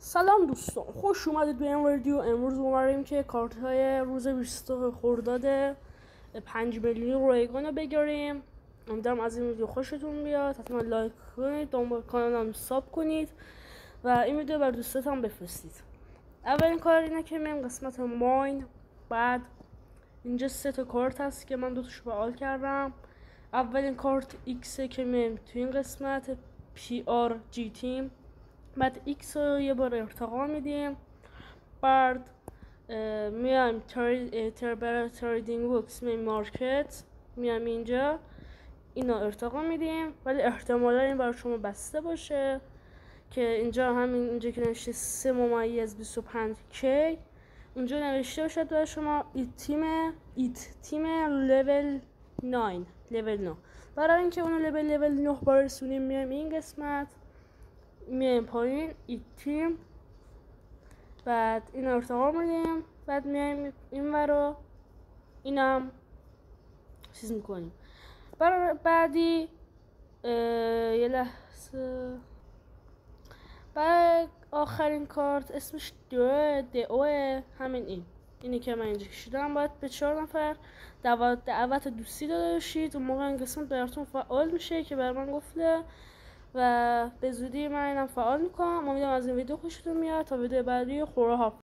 سلام دوستان، خوش اومدید به این ویدیو. امروز اومدیم که کارت های روز 20 خرداد 5 میلیون رایگان رو بگیریم. امیدوارم از این ویدیو خوشتون بیاد. حتما لایک کنید، دنبال کانالم ساب کنید و این ویدیو بر دوستاتون بفرستید. اولین کار اینه که میام قسمت ماین. بعد اینجا 3 تا کارت هست که من 2 تاشو فعال کردم. اولین کارت ایکس که میام تو این قسمت PRG تیم. بعد ایکس رو یه بار ارتقا میدیم. بعد میایم برای تریدینگ بوکس میایم مارکت، میایم اینجا اینا ارتقا میدیم، ولی احتمالا این برای شما بسته باشه که اینجا همین اینجا که نوشته 3.25K اونجا نوشته باشه برای شما ایت تیم لول 9 برای اینکه اون لول 9 برسونیم میایم این قسمت، میایم پایین ایت تیم، بعد این ارتقا میدیم، بعد میایم این ورا اینم چیز میکنیم. برای بعدی یه لحظه، بعد آخرین کارت اسمش دوه همین اینی که من اینجا کشیدم. باید به 4 نفر دعوت دوستی داده باشید. اون موقع این قسمت براتون فعال میشه که بر من گفته و به زودی من اینم فعال میکنم. امیدوارم از این ویدیو خوشتون میاد. تا ویدیو بعدی خدا حافظ.